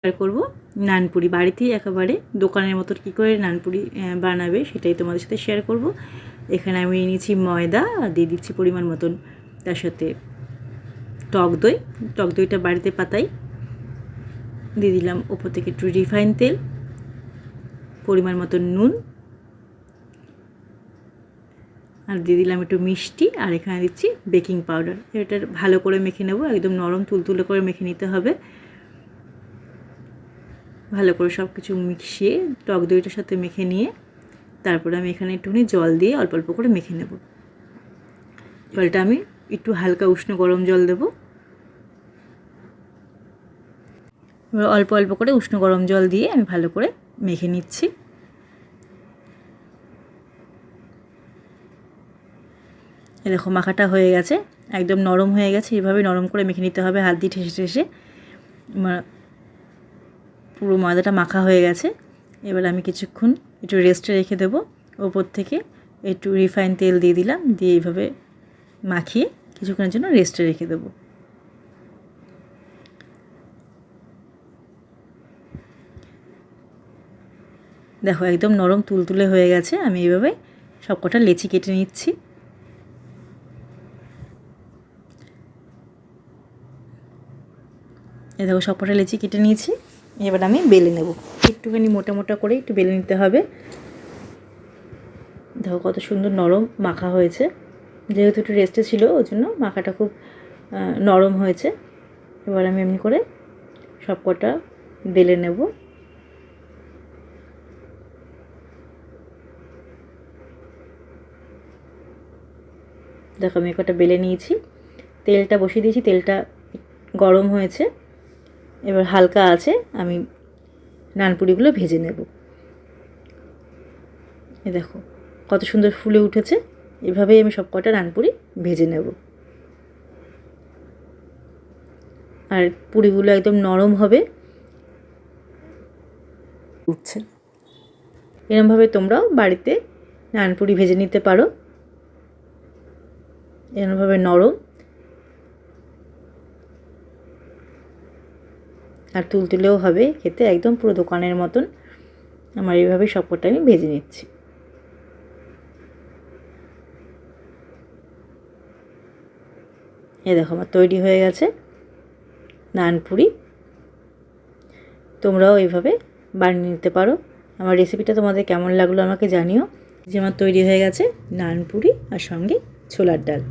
Share করব নানপুরি বাড়িতেই একেবারে দোকানের মতো কী করে নানপুরি বানাবে সেটাই তোমাদের সাথে শেয়ার করব। এখানে আমি নিয়েছি ময়দা আর দিয়ে দিচ্ছি পরিমাণ মতন তার সাথে টক দই। টক দইটা বাড়িতে পাতাই। দিয়ে দিলাম ওপর থেকে একটু রিফাইন তেল, পরিমাণ মতন নুন, আর দিয়ে দিলাম একটু মিষ্টি, আর এখানে দিচ্ছি বেকিং পাউডার। এটা ভালো করে মেখে নেব, একদম নরম তুলতুলে করে মেখে নিতে হবে। ভালো করে সব কিছু মিশিয়ে টক দইটার সাথে মেখে নিয়ে তারপরে আমি এখানে একটুখানি জল দিয়ে অল্প অল্প করে মেখে নেব। জলটা আমি একটু হালকা উষ্ণ গরম জল দেব। এবার অল্প অল্প করে উষ্ণ গরম জল দিয়ে আমি ভালো করে মেখে নিচ্ছি। দেখো মাখাটা হয়ে গেছে, একদম নরম হয়ে গেছে। এভাবে নরম করে মেখে নিতে হবে, হাত দিয়ে ঠেসে ঠেসে। পুরো ময়দাটা মাখা হয়ে গেছে। এবার আমি কিছুক্ষণ একটু রেস্টে রেখে দেবো। ওপর থেকে একটু রিফাইন তেল দিয়ে দিলাম, দিয়ে এইভাবে মাখিয়ে কিছুক্ষণের জন্য রেস্টে রেখে দেবো। দেখো একদম নরম তুলতুলে হয়ে গেছে। আমি এইভাবে সবকটা লেচি কেটে নিচ্ছি। এই দেখো সবকটা লেচি কেটে নিয়েছি। এবার আমি বেলে নেব। একটুখানি মোটা মোটা করে একটু বেলে নিতে হবে। দেখো কত সুন্দর নরম মাখা হয়েছে। যেহেতু একটু রেস্টে ছিল ওই জন্য মাখাটা খুব নরম হয়েছে। এবার আমি এমনি করে সবকটা বেলে নেব। দেখো আমি কটা বেলে নিয়েছি। তেলটা বসিয়ে দিয়েছি, তেলটা গরম হয়েছে। এবার হালকা আছে আমি নানপুরিগুলো ভেজে নেব। এই দেখো কত সুন্দর ফুলে উঠেছে। এভাবেই আমি সব কটা নানপুরি ভেজে নেব। আর পুরিগুলো একদম নরম হবে উঠছে। এরমভাবে তোমরাও বাড়িতে নানপুরি ভেজে নিতে পারো। এরমভাবে নরম আর তুলতুলেও হবে খেতে, একদম পুরো দোকানের মতন। আমার এইভাবে সবকটা আমি ভেজে নিচ্ছি। এই দেখো আমার তৈরি হয়ে গেছে নানপুরি। তোমরাও এইভাবে বানিয়ে নিতে পারো। আমার রেসিপিটা তোমাদের কেমন লাগলো আমাকে জানিও। যে আমার তৈরি হয়ে গেছে নানপুরি আর সঙ্গে ছোলার ডাল।